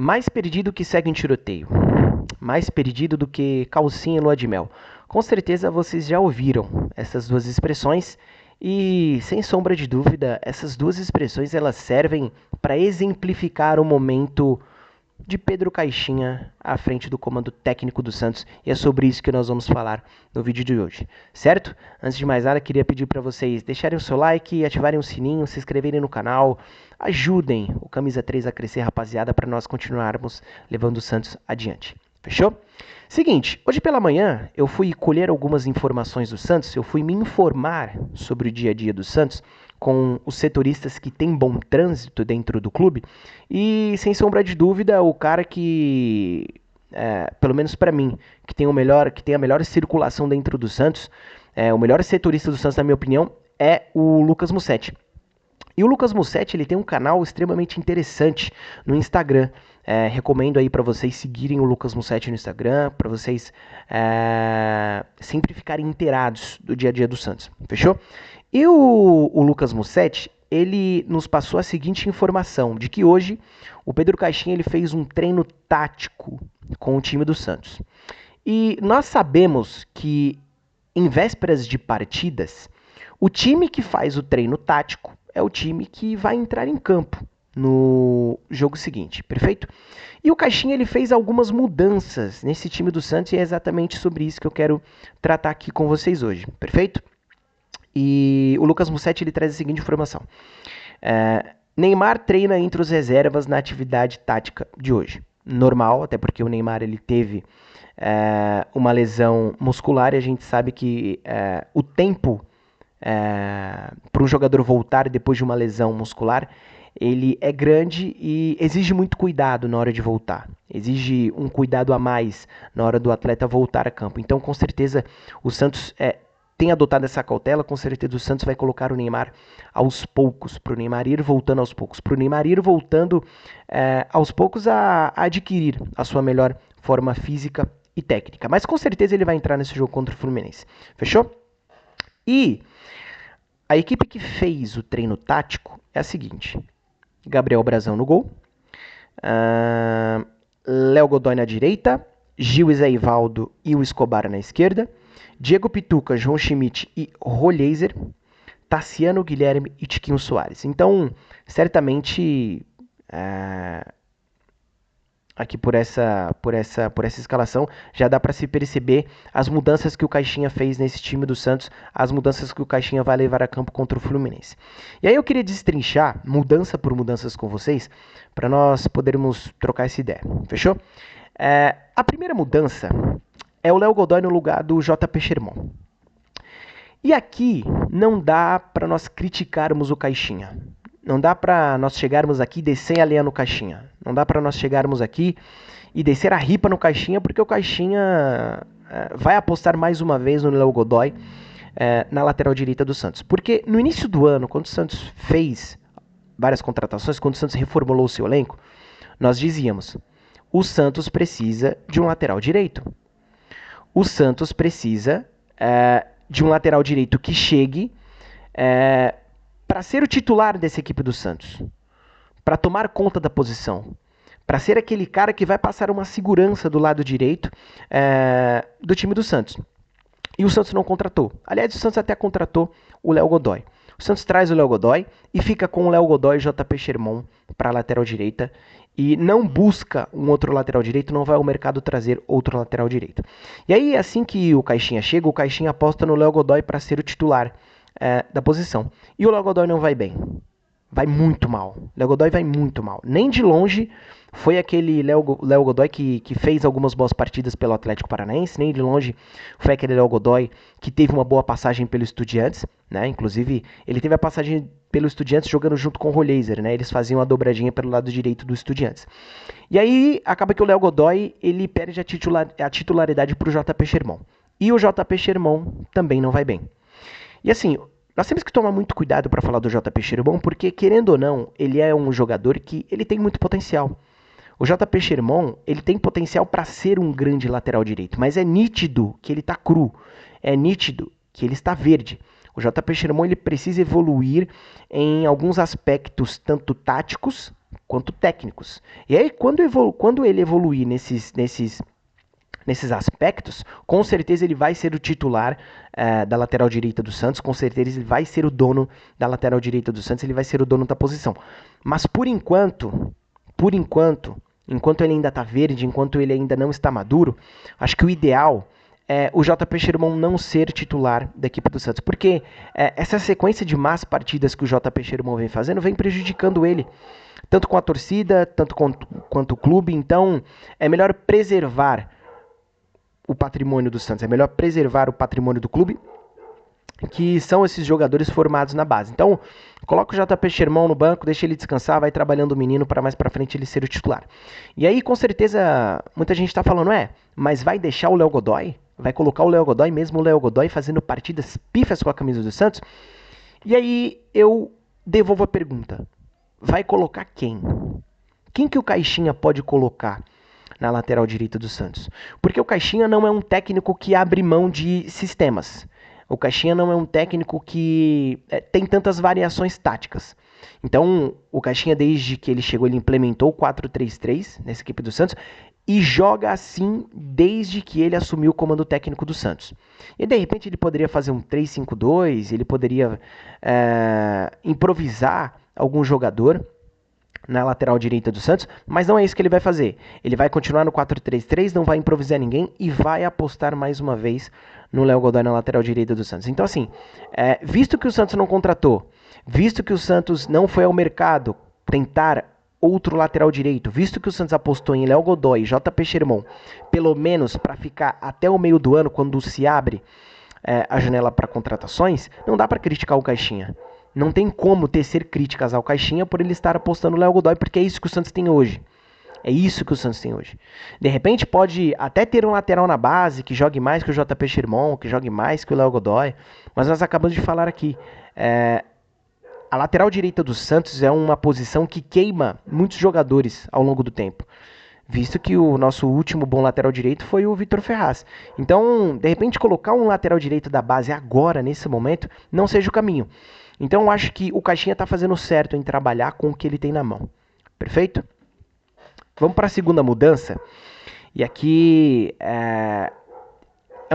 Mais perdido que segue em tiroteio. Mais perdido do que calcinha em lua de mel. Com certeza vocês já ouviram essas duas expressões e, sem sombra de dúvida, essas duas expressões elas servem para exemplificar o momento de Pedro Caixinha à frente do comando técnico do Santos, e é sobre isso que nós vamos falar no vídeo de hoje, certo? Antes de mais nada, queria pedir para vocês deixarem o seu like, ativarem o sininho, se inscreverem no canal, ajudem o Camisa 3 a crescer, rapaziada, para nós continuarmos levando o Santos adiante. Fechou? Seguinte, hoje pela manhã eu fui colher algumas informações do Santos, eu fui me informar sobre o dia a dia do Santos com os setoristas que têm bom trânsito dentro do clube e, sem sombra de dúvida, o cara que, pelo menos para mim, que tem a melhor circulação dentro do Santos, o melhor setorista do Santos, na minha opinião, é o Lucas Mussetti. E o Lucas Mussetti, ele tem um canal extremamente interessante no Instagram. Recomendo aí para vocês seguirem o Lucas Mussetti no Instagram, para vocês sempre ficarem inteirados do dia a dia do Santos. Fechou? E o Lucas Mussetti, ele nos passou a seguinte informação, de que hoje o Pedro Caixinha ele fez um treino tático com o time do Santos. E nós sabemos que em vésperas de partidas, o time que faz o treino tático é o time que vai entrar em campo no jogo seguinte, perfeito? E o Caixinha ele fez algumas mudanças nesse time do Santos e é exatamente sobre isso que eu quero tratar aqui com vocês hoje, perfeito? E o Lucas Mussetti ele traz a seguinte informação. Neymar treina entre os reservas na atividade tática de hoje. Normal, até porque o Neymar ele teve uma lesão muscular e a gente sabe que o tempo para um jogador voltar depois de uma lesão muscular ele é grande e exige muito cuidado na hora de voltar. Exige um cuidado a mais na hora do atleta voltar a campo. Então, com certeza, o Santos tem adotado essa cautela, com certeza o Santos vai colocar o Neymar aos poucos, para o Neymar ir voltando aos poucos, para o Neymar ir voltando aos poucos a adquirir a sua melhor forma física e técnica. Mas com certeza ele vai entrar nesse jogo contra o Fluminense. Fechou? E a equipe que fez o treino tático é a seguinte: Gabriel Brazão no gol, Léo Godoy na direita, Gil e Zé Ivaldo e o Escobar na esquerda, Diego Pituca, João Schmidt e Rolheiser, Tassiano, Guilherme e Tiquinho Soares. Então, certamente, aqui por essa escalação, já dá para se perceber as mudanças que o Caixinha fez nesse time do Santos, as mudanças que o Caixinha vai levar a campo contra o Fluminense. E aí eu queria destrinchar, mudança por mudanças com vocês, para nós podermos trocar essa ideia. Fechou? A primeira mudança é o Léo Godoy no lugar do JP Sherman. E aqui não dá para nós criticarmos o Caixinha. Não dá para nós chegarmos aqui e descer a lenha no Caixinha. Não dá para nós chegarmos aqui e descer a ripa no Caixinha, porque o Caixinha vai apostar mais uma vez no Léo Godoy na lateral direita do Santos. Porque no início do ano, quando o Santos fez várias contratações, quando o Santos reformulou o seu elenco, nós dizíamos: o Santos precisa de um lateral direito. O Santos precisa de um lateral direito que chegue para ser o titular dessa equipe do Santos, para tomar conta da posição, para ser aquele cara que vai passar uma segurança do lado direito do time do Santos. E o Santos não contratou. Aliás, o Santos até contratou o Léo Godoy. O Santos traz o Léo Godoy e fica com o Léo Godoy e JP Sherman para a lateral direita e não busca um outro lateral direito, não vai ao mercado trazer outro lateral direito. E aí, assim que o Caixinha chega, o Caixinha aposta no Léo Godoy para ser o titular da posição. E o Léo Godoy não vai bem. Vai muito mal. Léo Godoy vai muito mal. Nem de longe foi aquele Léo Godoy que fez algumas boas partidas pelo Atlético Paranaense, nem de longe foi aquele Léo Godoy que teve uma boa passagem pelo Estudiantes, né? Inclusive, ele teve a passagem pelo Estudiantes jogando junto com o Rolheiser, né? Eles faziam a dobradinha pelo lado direito do Estudiantes. E aí, acaba que o Léo Godoy, ele perde a titularidade para o JP Sherman. E o JP Sherman também não vai bem. E assim, nós temos que tomar muito cuidado para falar do JP Sherman, porque, querendo ou não, ele é um jogador que ele tem muito potencial. O JP Sherman, ele tem potencial para ser um grande lateral direito, mas é nítido que ele está cru, é nítido que ele está verde. O JP Sherman ele precisa evoluir em alguns aspectos, tanto táticos quanto técnicos. E aí, quando ele evoluir nesses aspectos, com certeza ele vai ser o titular da lateral direita do Santos, com certeza ele vai ser o dono da lateral direita do Santos, ele vai ser o dono da posição. Mas por enquanto, enquanto ele ainda está verde, enquanto ele ainda não está maduro, acho que o ideal é o JP Sherman não ser titular da equipe do Santos, porque essa sequência de más partidas que o JP Sherman vem fazendo vem prejudicando ele, tanto com a torcida, tanto quanto o clube. Então é melhor preservar o patrimônio do Santos, é melhor preservar o patrimônio do clube, que são esses jogadores formados na base. Então, coloca o JP Sherman no banco, deixa ele descansar, vai trabalhando o menino para mais para frente ele ser o titular. E aí, com certeza, muita gente está falando, mas vai deixar o Léo Godoy? Vai colocar o Léo Godoy, mesmo o Léo Godoy fazendo partidas pífias com a camisa do Santos? E aí, eu devolvo a pergunta. Vai colocar quem? Quem que o Caixinha pode colocar na lateral direita do Santos? Porque o Caixinha não é um técnico que abre mão de sistemas. O Caixinha não é um técnico que tem tantas variações táticas. Então, o Caixinha, desde que ele chegou, ele implementou o 4-3-3 nessa equipe do Santos e joga assim desde que ele assumiu o comando técnico do Santos. E, de repente, ele poderia fazer um 3-5-2, ele poderia improvisar algum jogador na lateral direita do Santos, mas não é isso que ele vai fazer. Ele vai continuar no 4-3-3, não vai improvisar ninguém e vai apostar mais uma vez no Léo Godoy na lateral direita do Santos. Então, assim, visto que o Santos não contratou, visto que o Santos não foi ao mercado tentar outro lateral direito, visto que o Santos apostou em Léo Godoy e JP Sherman, pelo menos para ficar até o meio do ano, quando se abre a janela para contratações, não dá para criticar o Caixinha. Não tem como tecer críticas ao Caixinha por ele estar apostando no Léo Godoy, porque é isso que o Santos tem hoje. É isso que o Santos tem hoje. De repente pode até ter um lateral na base que jogue mais que o JP Sherman, que jogue mais que o Léo Godoy, mas nós acabamos de falar aqui. A lateral direita do Santos é uma posição que queima muitos jogadores ao longo do tempo, visto que o nosso último bom lateral direito foi o Vitor Ferraz. Então, de repente, colocar um lateral direito da base agora, nesse momento, não seja o caminho. Então, eu acho que o Caixinha está fazendo certo em trabalhar com o que ele tem na mão. Perfeito? Vamos para a segunda mudança. E aqui é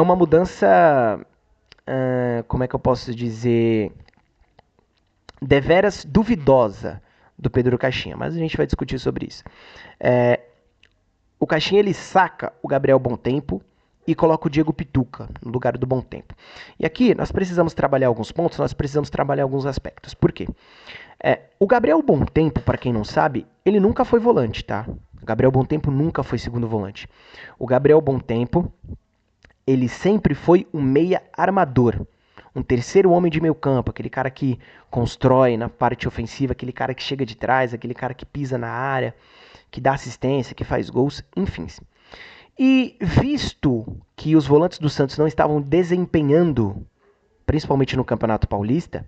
uma mudança, como é que eu posso dizer, deveras duvidosa do Pedro Caixinha. Mas a gente vai discutir sobre isso. O Caixinha, ele saca o Gabriel Bontempo e coloca o Diego Pituca no lugar do Bontempo. E aqui nós precisamos trabalhar alguns pontos, nós precisamos trabalhar alguns aspectos. Por quê? O Gabriel Bontempo, para quem não sabe, ele nunca foi volante, tá? O Gabriel Bontempo nunca foi segundo volante. O Gabriel Bontempo, ele sempre foi um meia armador, um terceiro homem de meio campo, aquele cara que constrói na parte ofensiva, aquele cara que chega de trás, aquele cara que pisa na área, que dá assistência, que faz gols, enfim. E visto que os volantes do Santos não estavam desempenhando, principalmente no Campeonato Paulista,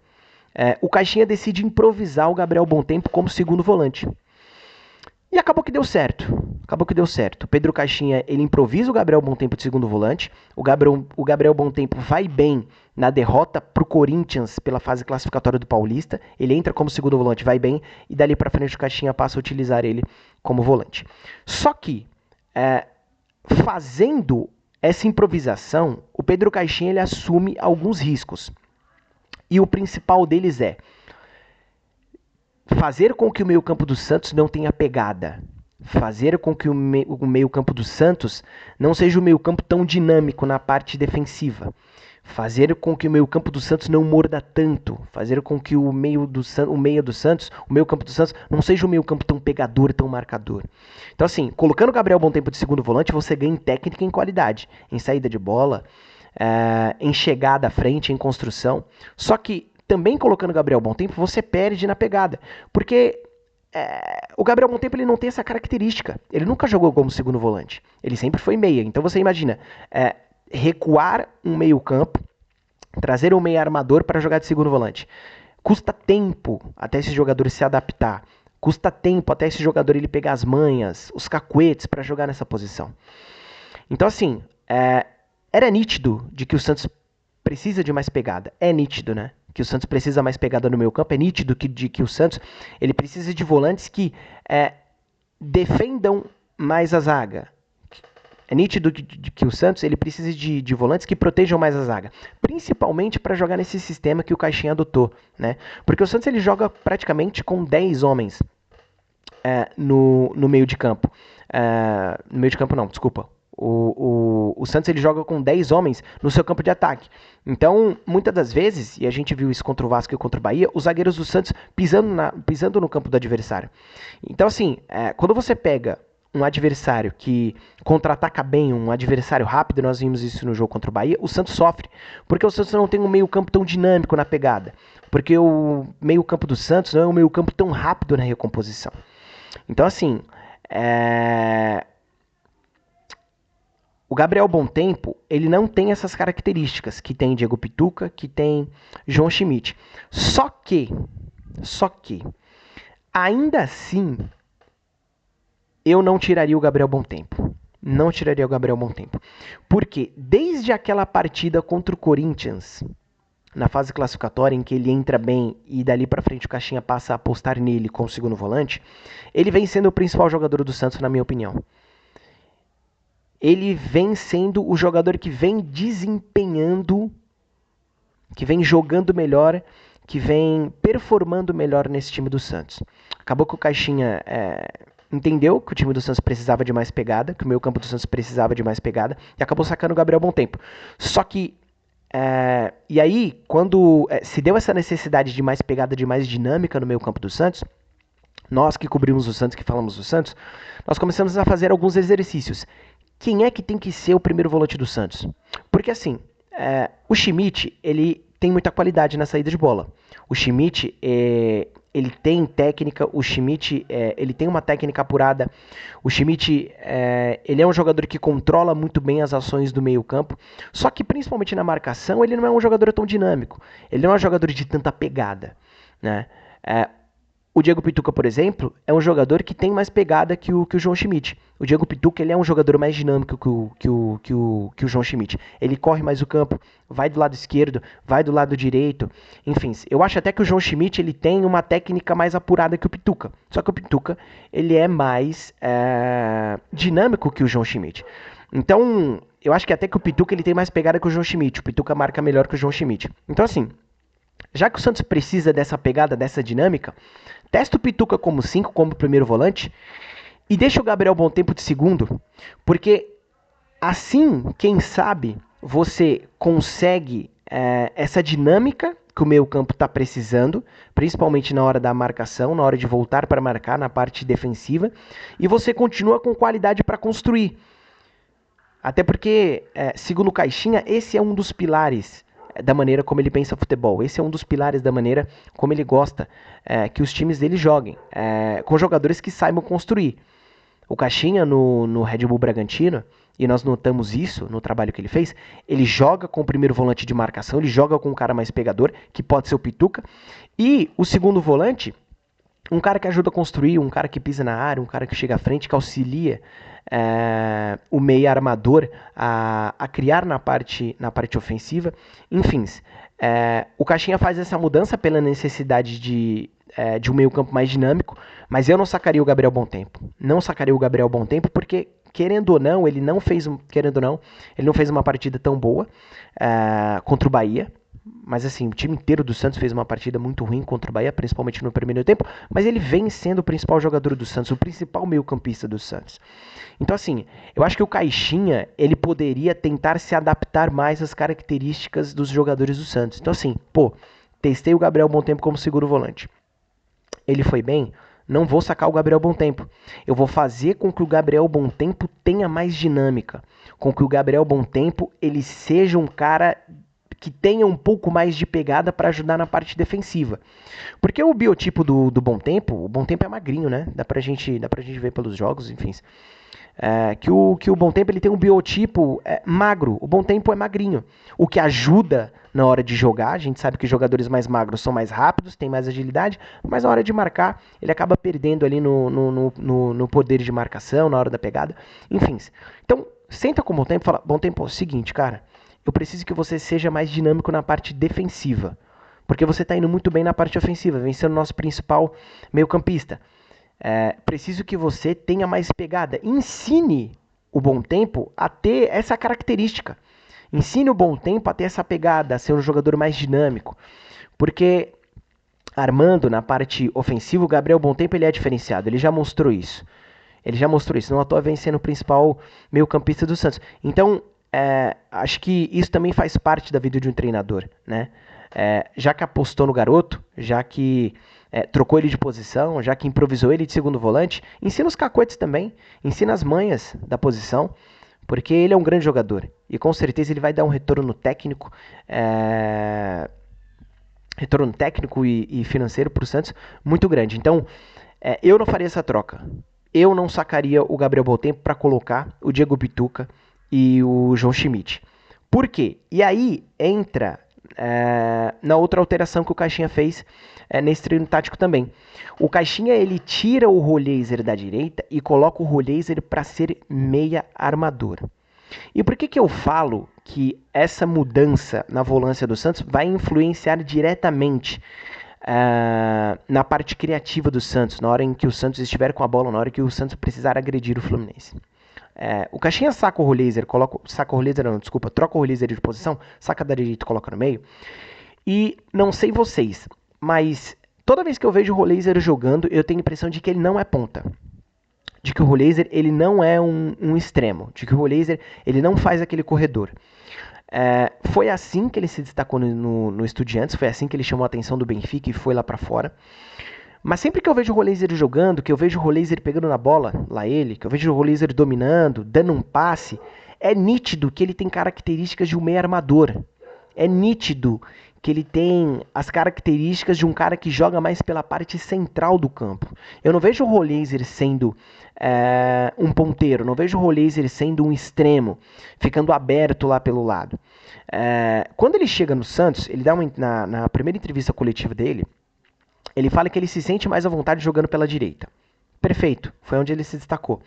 o Caixinha decide improvisar o Gabriel Bontempo como segundo volante. E acabou que deu certo. O Pedro Caixinha, ele improvisa o Gabriel Bontempo de segundo volante. O Gabriel Bontempo vai bem na derrota para o Corinthians pela fase classificatória do Paulista. Ele entra como segundo volante, vai bem. E dali para frente o Caixinha passa a utilizar ele como volante. Só que, fazendo essa improvisação, o Pedro Caixinha, ele assume alguns riscos. E o principal deles é fazer com que o meio-campo do Santos não tenha pegada. Fazer com que o meio-campo do Santos não seja um meio-campo tão dinâmico na parte defensiva. Fazer com que o meio-campo do Santos não morda tanto. Fazer com que o meio-campo do Santos não seja um meio-campo tão pegador, tão marcador. Então, assim, colocando o Gabriel Bontempo de segundo volante, você ganha em técnica e em qualidade. Em saída de bola, em chegada à frente, em construção. Só que também colocando o Gabriel Bontempo, você perde na pegada. Porque o Gabriel Bontempo, ele não tem essa característica. Ele nunca jogou como segundo volante. Ele sempre foi meia. Então você imagina, recuar um meio campo, trazer um meia armador para jogar de segundo volante. Custa tempo até esse jogador se adaptar. Custa tempo até esse jogador ele pegar as manhas, os cacuetes para jogar nessa posição. Então assim, era nítido de que o Santos precisa de mais pegada. É nítido, né? que o Santos precisa mais pegada no meio campo. É nítido que o Santos ele precisa de volantes que defendam mais a zaga. É nítido que o Santos ele precisa de volantes que protejam mais a zaga, principalmente para jogar nesse sistema que o Caixinha adotou, né? Porque o Santos ele joga praticamente com 10 homens no meio de campo. No meio de campo não, desculpa. O Santos ele joga com 10 homens no seu campo de ataque. Então, muitas das vezes, e a gente viu isso contra o Vasco e contra o Bahia, os zagueiros do Santos pisando no campo do adversário. Então, assim, quando você pega um adversário que contra-ataca bem, um adversário rápido, nós vimos isso no jogo contra o Bahia, o Santos sofre, porque o Santos não tem um meio campo tão dinâmico na pegada, porque o meio campo do Santos não é um meio campo tão rápido na recomposição. Então, assim, o Gabriel Bontempo, ele não tem essas características que tem Diego Pituca, que tem João Schmidt. Só que, ainda assim, eu não tiraria o Gabriel Bontempo. Não tiraria o Gabriel Bontempo. Porque desde aquela partida contra o Corinthians, na fase classificatória, em que ele entra bem e dali pra frente o Caixinha passa a apostar nele como segundo volante, ele vem sendo o principal jogador do Santos, na minha opinião. Ele vem sendo o jogador que vem desempenhando, que vem jogando melhor, que vem performando melhor nesse time do Santos. Acabou que o Caixinha entendeu que o time do Santos precisava de mais pegada, que o meio campo do Santos precisava de mais pegada, e acabou sacando o Gabriel Bontempo. Só que, e aí, quando se deu essa necessidade de mais pegada, de mais dinâmica no meio campo do Santos, nós que cobrimos o Santos, que falamos do Santos, nós começamos a fazer alguns exercícios. Quem é que tem que ser o primeiro volante do Santos? Porque assim, o Schmidt, ele tem muita qualidade na saída de bola. O Schmidt, ele tem técnica, o Schmidt, ele tem uma técnica apurada. O Schmidt, ele é um jogador que controla muito bem as ações do meio campo. Só que principalmente na marcação, ele não é um jogador tão dinâmico. Ele não é um jogador de tanta pegada, né? O Diego Pituca, por exemplo, é um jogador que tem mais pegada que o João Schmidt. O Diego Pituca ele é um jogador mais dinâmico que o João Schmidt. Ele corre mais o campo, vai do lado esquerdo, vai do lado direito. Enfim, eu acho até que o João Schmidt ele tem uma técnica mais apurada que o Pituca. Só que o Pituca ele é mais dinâmico que o João Schmidt. Então, eu acho que até que o Pituca ele tem mais pegada que o João Schmidt. O Pituca marca melhor que o João Schmidt. Então, assim, já que o Santos precisa dessa pegada, dessa dinâmica, testa o Pituca como 5, como primeiro volante, e deixa o Gabriel Bontempo de segundo, porque assim, quem sabe, você consegue essa dinâmica que o meio campo está precisando, principalmente na hora da marcação, na hora de voltar para marcar, na parte defensiva, e você continua com qualidade para construir. Até porque, segundo o Caixinha, esse é um dos pilares da maneira como ele pensa futebol. Esse é um dos pilares da maneira como ele gosta que os times dele joguem, com jogadores que saibam construir. O Caixinha no Red Bull Bragantino, e nós notamos isso no trabalho que ele fez, ele joga com o primeiro volante de marcação, ele joga com um cara mais pegador, que pode ser o Pituca, e o segundo volante, um cara que ajuda a construir, um cara que pisa na área, um cara que chega à frente, que auxilia o meio armador a criar na parte ofensiva. Enfim, o Caixinha faz essa mudança pela necessidade de um meio campo mais dinâmico, mas eu não sacaria o Gabriel Bontempo. Não sacaria o Gabriel Bontempo porque, querendo ou não, ele não fez uma partida tão boa contra o Bahia. Mas assim, o time inteiro do Santos fez uma partida muito ruim contra o Bahia, principalmente no primeiro tempo, mas ele vem sendo o principal jogador do Santos, o principal meio-campista do Santos. Então assim, eu acho que o Caixinha, ele poderia tentar se adaptar mais às características dos jogadores do Santos. Então assim, testei o Gabriel Bontempo como seguro volante. Ele foi bem? Não vou sacar o Gabriel Bontempo. Eu vou fazer com que o Gabriel Bontempo tenha mais dinâmica, com que o Gabriel Bontempo ele seja um cara que tenha um pouco mais de pegada para ajudar na parte defensiva. Porque o biotipo do Bontempo, o Bontempo é magrinho, né? Dá pra gente ver pelos jogos, enfim. Que o Bontempo ele tem um biotipo magro, o Bontempo é magrinho, o que ajuda na hora de jogar. A gente sabe que jogadores mais magros são mais rápidos, têm mais agilidade, mas na hora de marcar ele acaba perdendo ali no poder de marcação, na hora da pegada, enfim. Então, senta com o Bontempo e fala: Bontempo, é o seguinte, cara, eu preciso que você seja mais dinâmico na parte defensiva. Porque você está indo muito bem na parte ofensiva, vencendo o nosso principal meio-campista. Preciso que você tenha mais pegada. Ensine o Bom Tempo a ter essa característica. Ensine o Bom Tempo a ter essa pegada, a ser um jogador mais dinâmico. Porque armando na parte ofensiva, o Gabriel Bom Tempo ele é diferenciado. Ele já mostrou isso. Não à toa vencendo o principal meio-campista do Santos. Então, acho que isso também faz parte da vida de um treinador, né? Já que apostou no garoto, já que trocou ele de posição, já que improvisou ele de segundo volante, ensina os cacoetes também, ensina as manhas da posição, porque ele é um grande jogador. E com certeza ele vai dar um retorno técnico, e financeiro para o Santos muito grande. Então, eu não faria essa troca. Eu não sacaria o Gabriel Bom-Tempo para colocar o Diego Pituca e o João Schmidt. Por quê? E aí entra na outra alteração que o Caixinha fez nesse treino tático também. O Caixinha ele tira o Rollheiser da direita e coloca o Rollheiser para ser meia armador. E por que eu falo que essa mudança na volância do Santos vai influenciar diretamente na parte criativa do Santos, na hora em que o Santos estiver com a bola, na hora que o Santos precisar agredir o Fluminense? O Caixinha saca o Rollheiser, troca o Rollheiser de posição, saca da direita e coloca no meio. E não sei vocês, mas toda vez que eu vejo o Rollheiser jogando, eu tenho a impressão de que ele não é ponta. De que o Rollheiser ele não é um extremo. De que o Rollheiser ele não faz aquele corredor. Foi assim que ele se destacou no Estudiantes, foi assim que ele chamou a atenção do Benfica e foi lá pra fora. Mas sempre que eu vejo o Rollheiser jogando, que eu vejo o Rollheiser pegando na bola, que eu vejo o Rollheiser dominando, dando um passe, é nítido que ele tem características de um meio armador. É nítido que ele tem as características de um cara que joga mais pela parte central do campo. Eu não vejo o Rollheiser sendo um ponteiro, não vejo o Rollheiser sendo um extremo, ficando aberto lá pelo lado. Quando ele chega no Santos, ele dá na primeira entrevista coletiva dele, ele fala que ele se sente mais à vontade jogando pela direita. Perfeito, foi onde ele se destacou.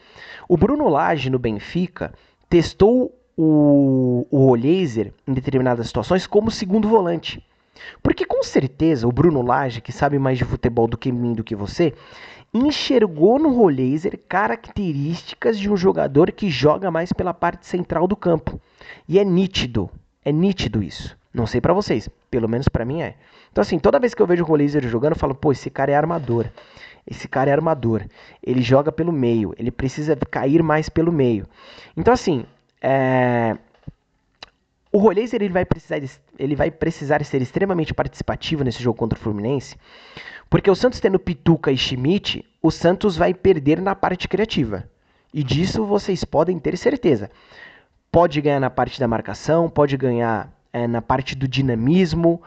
O Bruno Lage, no Benfica, testou o Rollheiser em determinadas situações como segundo volante. Porque com certeza o Bruno Lage, que sabe mais de futebol do que mim, do que você, enxergou no Rollheiser características de um jogador que joga mais pela parte central do campo. E é nítido isso. Não sei pra vocês, pelo menos pra mim é. Então assim, toda vez que eu vejo o Rollheiser jogando, eu falo, pô, esse cara é armador. Ele joga pelo meio, ele precisa cair mais pelo meio. Então assim, o Rollheiser ele vai precisar ser extremamente participativo nesse jogo contra o Fluminense, porque o Santos tendo Pituca e Schmidt, o Santos vai perder na parte criativa. E disso vocês podem ter certeza. Pode ganhar na parte da marcação, pode ganhar na parte do dinamismo,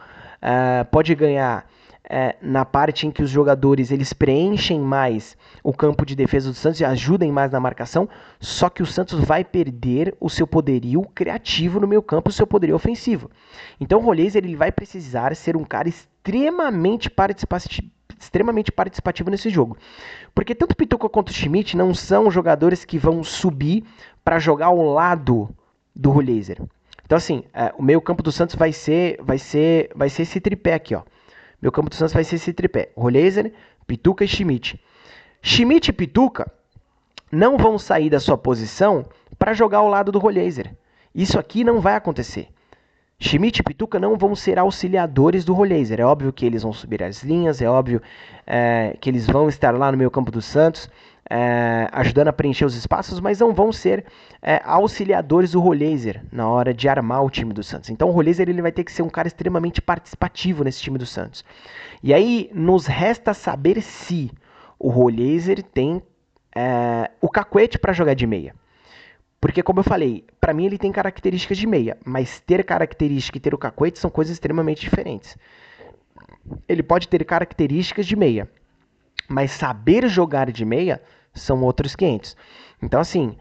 pode ganhar na parte em que os jogadores eles preenchem mais o campo de defesa do Santos e ajudem mais na marcação, só que o Santos vai perder o seu poderio criativo no meio campo, o seu poderio ofensivo. Então o Rollheiser ele vai precisar ser um cara extremamente participativo nesse jogo. Porque tanto o Pituca quanto o Schmidt não são jogadores que vão subir para jogar ao lado do Rollheiser. Então assim, o meio campo do Santos vai ser esse tripé aqui, ó. Meu campo do Santos vai ser esse tripé: Rollheiser, Pituca e Schmidt. Schmidt e Pituca não vão sair da sua posição para jogar ao lado do Rollheiser. Isso aqui não vai acontecer. Schmidt e Pituca não vão ser auxiliadores do Rollheiser. É óbvio que eles vão subir as linhas, é óbvio que eles vão estar lá no meio campo do Santos, ajudando a preencher os espaços, mas não vão ser auxiliadores do Rollheiser na hora de armar o time do Santos. Então o Rollheiser ele vai ter que ser um cara extremamente participativo nesse time do Santos. E aí nos resta saber se o Rollheiser tem o cacuete para jogar de meia. Porque, como eu falei, para mim ele tem características de meia, mas ter característica e ter o cacuete são coisas extremamente diferentes. Ele pode ter características de meia, mas saber jogar de meia são outros 500. Então, assim,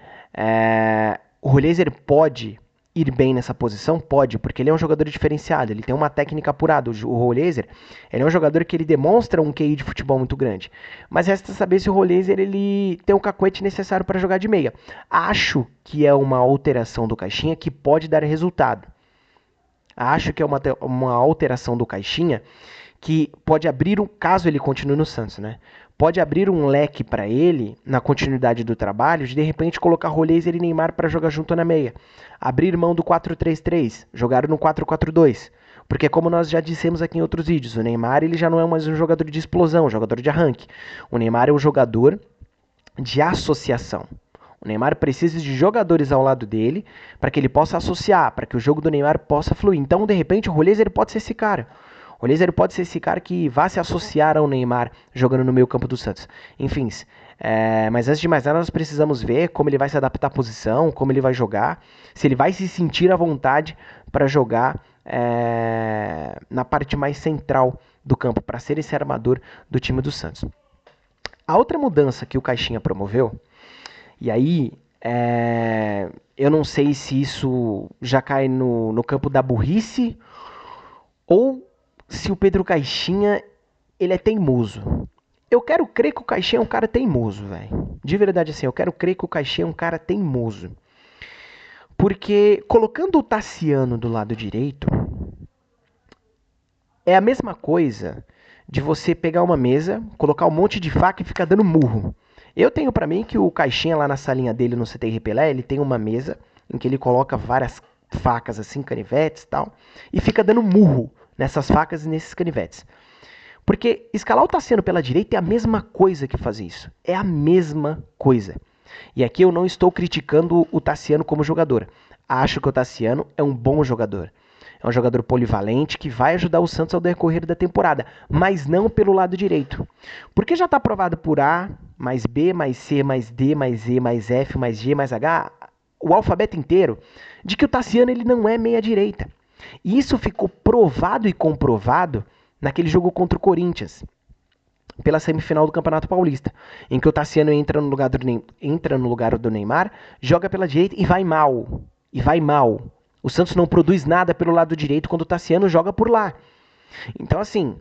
o Rollheiser pode ir bem nessa posição? Pode, porque ele é um jogador diferenciado, ele tem uma técnica apurada. O Rollheiser, ele é um jogador que ele demonstra um QI de futebol muito grande. Mas resta saber se o Rollheiser ele tem o cacuete necessário para jogar de meia. Acho que é uma alteração do Caixinha que pode dar resultado. Acho que é uma alteração do Caixinha que pode abrir caso ele continue no Santos, né? Pode abrir um leque para ele, na continuidade do trabalho, de repente colocar Rolês e Neymar para jogar junto na meia. Abrir mão do 4-3-3, jogar no 4-4-2. Porque como nós já dissemos aqui em outros vídeos, o Neymar ele já não é mais um jogador de explosão, um jogador de arranque. O Neymar é um jogador de associação. O Neymar precisa de jogadores ao lado dele para que ele possa associar, para que o jogo do Neymar possa fluir. Então, de repente, o Rolês ele pode ser esse cara. O Rolês ele pode ser esse cara que vá se associar ao Neymar jogando no meio campo do Santos. Enfim, mas antes de mais nada, nós precisamos ver como ele vai se adaptar à posição, como ele vai jogar, se ele vai se sentir à vontade para jogar na parte mais central do campo, para ser esse armador do time do Santos. A outra mudança que o Caixinha promoveu, e aí eu não sei se isso já cai no campo da burrice ou se o Pedro Caixinha ele é teimoso. Eu quero crer que o Caixinha é um cara teimoso, velho. De verdade, assim, eu quero crer que o Caixinha é um cara teimoso. Porque colocando o Tassiano do lado direito, é a mesma coisa de você pegar uma mesa, colocar um monte de faca e ficar dando murro. Eu tenho pra mim que o Caixinha lá na salinha dele no CT Pelé, ele tem uma mesa em que ele coloca várias facas assim, canivetes e tal, e fica dando murro nessas facas e nesses canivetes. Porque escalar o Tassiano pela direita é a mesma coisa que fazer isso. É a mesma coisa. E aqui eu não estou criticando o Tassiano como jogador. Acho que o Tassiano é um bom jogador. É um jogador polivalente que vai ajudar o Santos ao decorrer da temporada, mas não pelo lado direito. Porque já está provado por A, mais B, mais C, mais D, mais E, mais F, mais G, mais H, o alfabeto inteiro, de que o Tassiano ele não é meia direita. E isso ficou provado e comprovado naquele jogo contra o Corinthians, pela semifinal do Campeonato Paulista, em que o Tassiano entra no lugar do Neymar, joga pela direita e vai mal. E vai mal. O Santos não produz nada pelo lado direito quando o Tassiano joga por lá. Então, assim,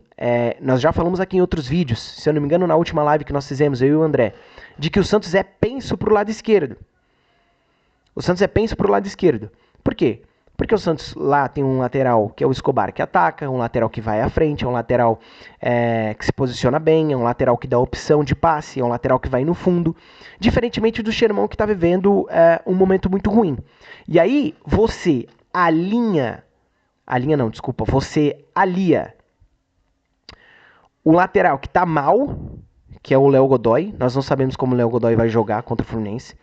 nós já falamos aqui em outros vídeos, se eu não me engano, na última live que nós fizemos, eu e o André, de que o Santos é penso pro lado esquerdo. O Santos é penso pro lado esquerdo. Por quê? Porque o Santos lá tem um lateral que é o Escobar que ataca, um lateral que vai à frente, é um lateral que se posiciona bem, é um lateral que dá opção de passe, é um lateral que vai no fundo, diferentemente do Xermão que está vivendo um momento muito ruim. E aí você você alia o lateral que está mal, que é o Léo Godoy, nós não sabemos como o Léo Godoy vai jogar contra o Fluminense.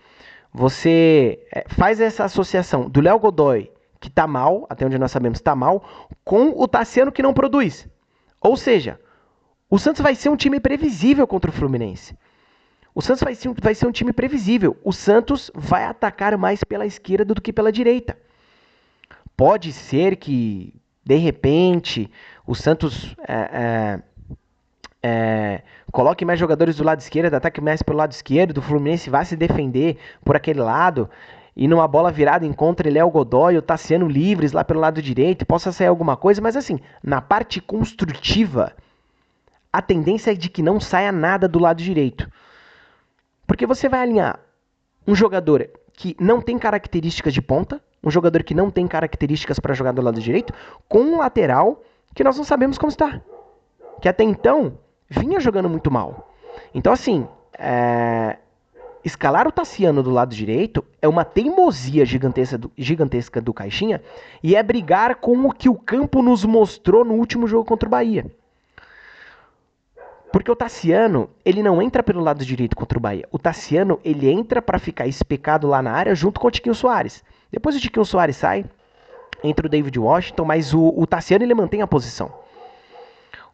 Você faz essa associação do Léo Godoy, que tá mal, até onde nós sabemos tá mal, com o Tassiano que não produz. Ou seja, o Santos vai ser um time previsível contra o Fluminense. O Santos vai ser um time previsível. O Santos vai atacar mais pela esquerda do que pela direita. Pode ser que, de repente, o Santos coloque mais jogadores do lado esquerdo, ataque mais pelo lado esquerdo, o Fluminense vai se defender por aquele lado, e numa bola virada encontre Léo Godoy ou Tassiano livres lá pelo lado direito, possa sair alguma coisa, mas assim, na parte construtiva, a tendência é de que não saia nada do lado direito. Porque você vai alinhar um jogador que não tem características de ponta, um jogador que não tem características para jogar do lado direito, com um lateral que nós não sabemos como está. Que até então vinha jogando muito mal. Então, assim, escalar o Tassiano do lado direito é uma teimosia gigantesca do Caixinha e é brigar com o que o campo nos mostrou no último jogo contra o Bahia. Porque o Tassiano, ele não entra pelo lado direito contra o Bahia. O Tassiano, ele entra para ficar especado lá na área junto com o Tiquinho Soares. Depois o Tiquinho Soares sai, entra o David Washington, mas o Tassiano, ele mantém a posição.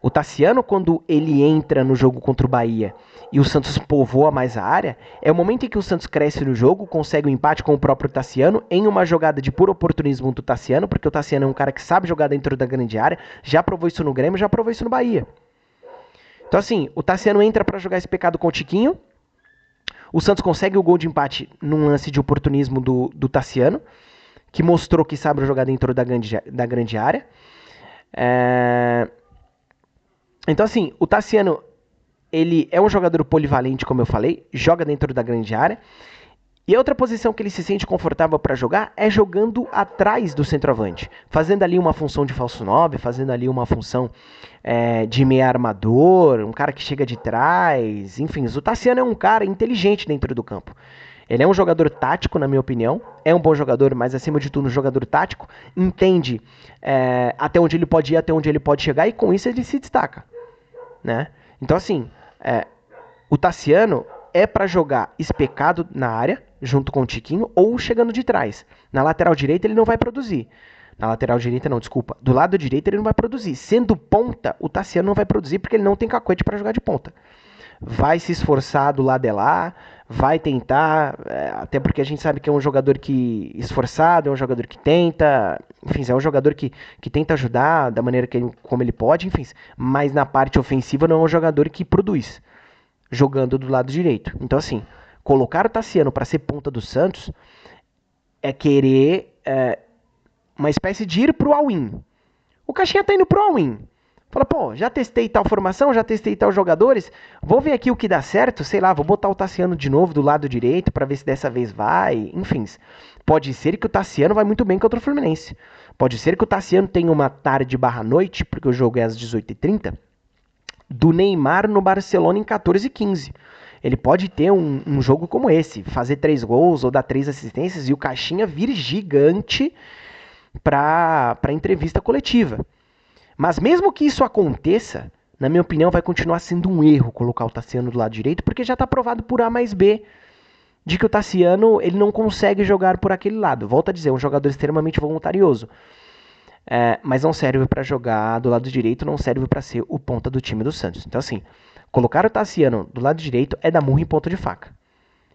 O Tassiano, quando ele entra no jogo contra o Bahia e o Santos povoa mais a área, é o momento em que o Santos cresce no jogo, consegue um empate com o próprio Tassiano, em uma jogada de puro oportunismo do Tassiano, porque o Tassiano é um cara que sabe jogar dentro da grande área, já provou isso no Grêmio, já provou isso no Bahia. Então assim, o Tassiano entra para jogar esse pecado com o Tiquinho, o Santos consegue o gol de empate num lance de oportunismo do Tassiano, que mostrou que sabe jogar dentro da grande área. Então, assim, o Tassiano, ele é um jogador polivalente, como eu falei, joga dentro da grande área, E a outra posição que ele se sente confortável para jogar é jogando atrás do centroavante, fazendo ali uma função de falso 9, fazendo ali uma função de meia armador, um cara que chega de trás, enfim, o Tassiano é um cara inteligente dentro do campo. Ele é um jogador tático, na minha opinião, é um bom jogador, mas acima de tudo um jogador tático, entende até onde ele pode ir, até onde ele pode chegar, e com isso ele se destaca, né? Então assim, o Tassiano é para jogar especado na área, junto com o Tiquinho, ou chegando de trás. Na lateral direita ele não vai produzir. Na lateral direita não, desculpa. Do lado direito ele não vai produzir. Sendo ponta, o Tassiano não vai produzir porque ele não tem cacoete para jogar de ponta. Vai se esforçar do lado de lá, vai tentar, até porque a gente sabe que é um jogador que esforçado, é um jogador que tenta, enfim, é um jogador que tenta ajudar da maneira como ele pode, enfim, mas na parte ofensiva não é um jogador que produz, jogando do lado direito. Então assim, colocar o Tassiano para ser ponta do Santos é querer uma espécie de ir pro all-in. O Caixinha tá indo pro all-in. Fala, pô, já testei tal formação, já testei tal jogadores, vou ver aqui o que dá certo, sei lá, vou botar o Tassiano de novo do lado direito para ver se dessa vez vai, enfim. Pode ser que o Tassiano vai muito bem contra o Fluminense. Pode ser que o Tassiano tenha uma tarde barra noite, porque o jogo é às 18h30, do Neymar no Barcelona em 14h15. Ele pode ter um jogo como esse, fazer 3 gols ou dar 3 assistências e o Caixinha vir gigante para entrevista coletiva. Mas mesmo que isso aconteça, na minha opinião, vai continuar sendo um erro colocar o Tassiano do lado direito, porque já está provado por A mais B de que o Tassiano ele não consegue jogar por aquele lado. Volto a dizer, é um jogador extremamente voluntarioso. Mas não serve para jogar do lado direito, não serve para ser o ponta do time do Santos. Então assim, colocar o Tassiano do lado direito é dar murro em ponta de faca.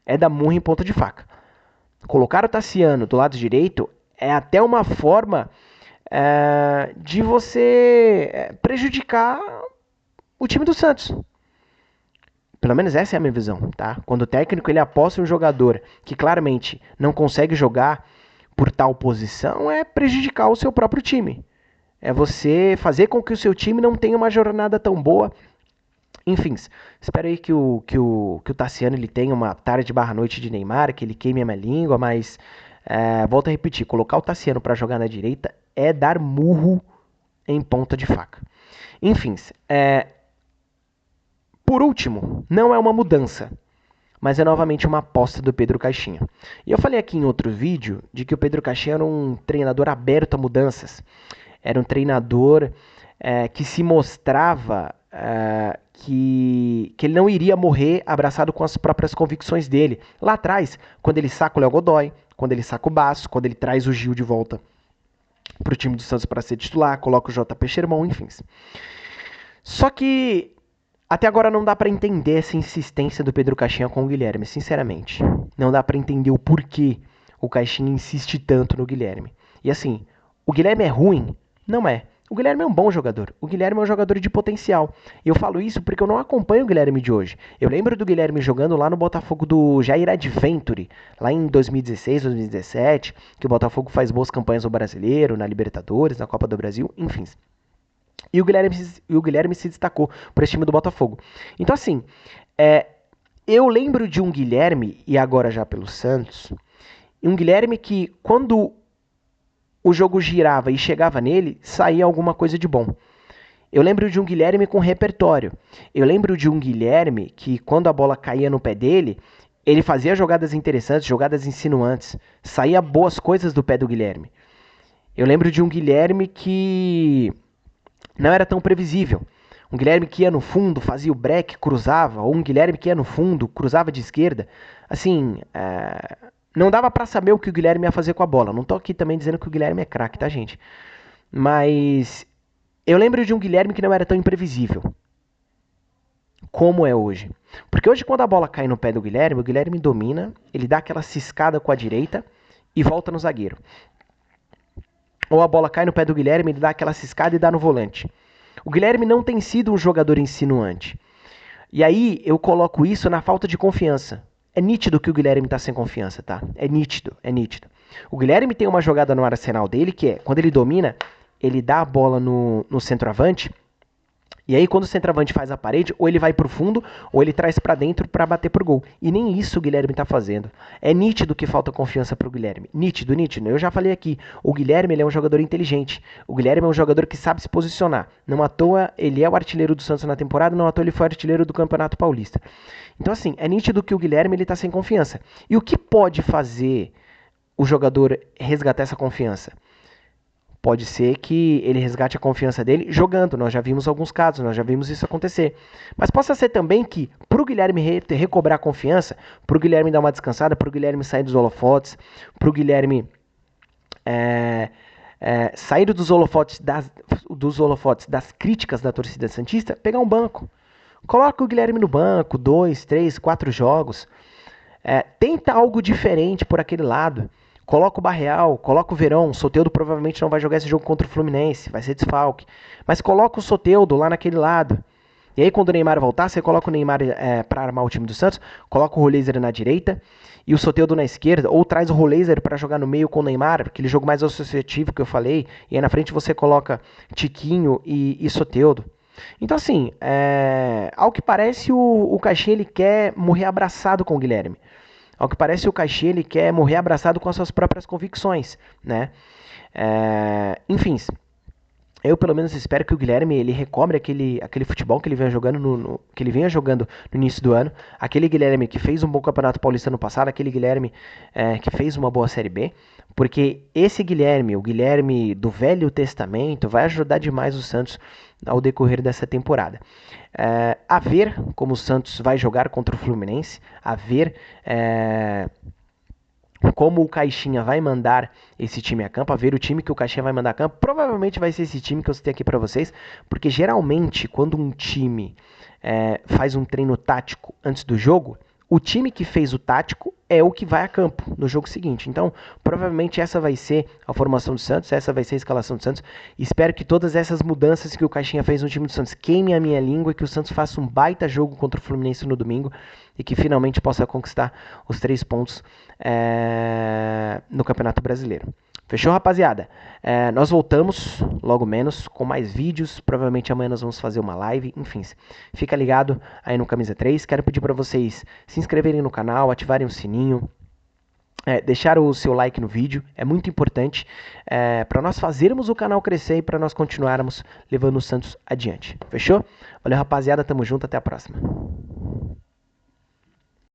É dar murro em ponta de faca. Colocar o Tassiano do lado direito é até uma forma de você prejudicar o time do Santos. Pelo menos essa é a minha visão, tá? Quando o técnico ele aposta em um jogador que claramente não consegue jogar por tal posição, é prejudicar o seu próprio time. É você fazer com que o seu time não tenha uma jornada tão boa. Enfim, espero aí que o Tassiano ele tenha uma tarde barra noite de Neymar, que ele queime a minha língua, mas volto a repetir, colocar o Tassiano para jogar na direita é dar murro em ponta de faca. Enfim, por último, não é uma mudança, mas é novamente uma aposta do Pedro Caixinha. E eu falei aqui em outro vídeo de que o Pedro Caixinha era um treinador aberto a mudanças. Era um treinador que se mostrava que ele não iria morrer abraçado com as próprias convicções dele. Lá atrás, quando ele saca o Léo Godoy, quando ele saca o Basso, quando ele traz o Gil de volta para o time do Santos para ser titular, coloca o JP Sherman, enfim. Só que até agora não dá para entender essa insistência do Pedro Caixinha com o Guilherme, sinceramente. Não dá para entender o porquê o Caixinha insiste tanto no Guilherme. E assim, o Guilherme é ruim? Não é. O Guilherme é um bom jogador. O Guilherme é um jogador de potencial. E eu falo isso porque eu não acompanho o Guilherme de hoje. Eu lembro do Guilherme jogando lá no Botafogo do Jair Adventure, lá em 2016, 2017, que o Botafogo faz boas campanhas no Brasileiro, na Libertadores, na Copa do Brasil, enfim. E o Guilherme se destacou para esse time do Botafogo. Então assim, eu lembro de um Guilherme, e agora já pelo Santos, um Guilherme que quando o jogo girava e chegava nele, saía alguma coisa de bom. Eu lembro de um Guilherme com repertório. Eu lembro de um Guilherme que, quando a bola caía no pé dele, ele fazia jogadas interessantes, jogadas insinuantes. Saía boas coisas do pé do Guilherme. Eu lembro de um Guilherme que não era tão previsível. Um Guilherme que ia no fundo, fazia o break, cruzava. Ou um Guilherme que ia no fundo, cruzava de esquerda. Assim, não dava pra saber o que o Guilherme ia fazer com a bola. Não tô aqui também dizendo que o Guilherme é craque, tá, gente? Mas eu lembro de um Guilherme que não era tão imprevisível como é hoje. Porque hoje, quando a bola cai no pé do Guilherme, o Guilherme domina, ele dá aquela ciscada com a direita e volta no zagueiro. Ou a bola cai no pé do Guilherme, ele dá aquela ciscada e dá no volante. O Guilherme não tem sido um jogador insinuante. E aí eu coloco isso na falta de confiança. É nítido que o Guilherme está sem confiança, tá? É nítido, é nítido. O Guilherme tem uma jogada no arsenal dele que é, quando ele domina, ele dá a bola no centroavante E aí, quando o centroavante faz a parede, ou ele vai pro fundo, ou ele traz para dentro para bater pro gol. E nem isso o Guilherme tá fazendo. É nítido que falta confiança pro Guilherme. Nítido, nítido. Eu já falei aqui, o Guilherme ele é um jogador inteligente. O Guilherme é um jogador que sabe se posicionar. Não à toa, ele é o artilheiro do Santos na temporada, não à toa ele foi artilheiro do Campeonato Paulista. Então, assim, é nítido que o Guilherme ele tá sem confiança. E o que pode fazer o jogador resgatar essa confiança? Pode ser que ele resgate a confiança dele jogando. Nós já vimos alguns casos, nós já vimos isso acontecer. Mas possa ser também que, pro Guilherme recobrar a confiança, pro Guilherme dar uma descansada, pro Guilherme sair dos holofotes, pro Guilherme sair dos holofotes das críticas da torcida santista, pegar um banco. Coloca o Guilherme no banco, 2, 3, 4 jogos. Tenta algo diferente por aquele lado. Coloca o Barreal, coloca o Verón. O Soteldo provavelmente não vai jogar esse jogo contra o Fluminense, vai ser desfalque. Mas coloca o Soteldo lá naquele lado. E aí quando o Neymar voltar, você coloca o Neymar para armar o time do Santos, coloca o Roleiser na direita e o Soteldo na esquerda, ou traz o Roleiser para jogar no meio com o Neymar, aquele jogo mais associativo que eu falei, e aí na frente você coloca Tiquinho e Soteldo. Então, assim, ao que parece, o Caixinha ele quer morrer abraçado com o Guilherme. Ao que parece, o Caixinha ele quer morrer abraçado com as suas próprias convicções, né? Enfim, eu pelo menos espero que o Guilherme ele recobre aquele futebol que ele vinha jogando que ele vinha jogando no início do ano, aquele Guilherme que fez um bom Campeonato Paulista no passado, aquele Guilherme que fez uma boa Série B, porque esse Guilherme, o Guilherme do Velho Testamento, vai ajudar demais o Santos ao decorrer dessa temporada. A ver como o Santos vai jogar contra o Fluminense, a ver como o Caixinha vai mandar esse time a campo, a ver o time que o Caixinha vai mandar a campo, provavelmente vai ser esse time que eu citei aqui para vocês, porque geralmente quando um time faz um treino tático antes do jogo, o time que fez o tático é o que vai a campo no jogo seguinte. Então, provavelmente essa vai ser a formação do Santos, essa vai ser a escalação do Santos. Espero que todas essas mudanças que o Caixinha fez no time do Santos queimem a minha língua, que o Santos faça um baita jogo contra o Fluminense no domingo e que finalmente possa conquistar os 3 pontos no Campeonato Brasileiro. Fechou, rapaziada? Nós voltamos logo menos com mais vídeos. Provavelmente amanhã nós vamos fazer uma live. Enfim, fica ligado aí no Camisa 3. Quero pedir para vocês se inscreverem no canal, ativarem o sininho, deixar o seu like no vídeo. É muito importante para nós fazermos o canal crescer e para nós continuarmos levando o Santos adiante. Fechou? Valeu, rapaziada. Tamo junto. Até a próxima.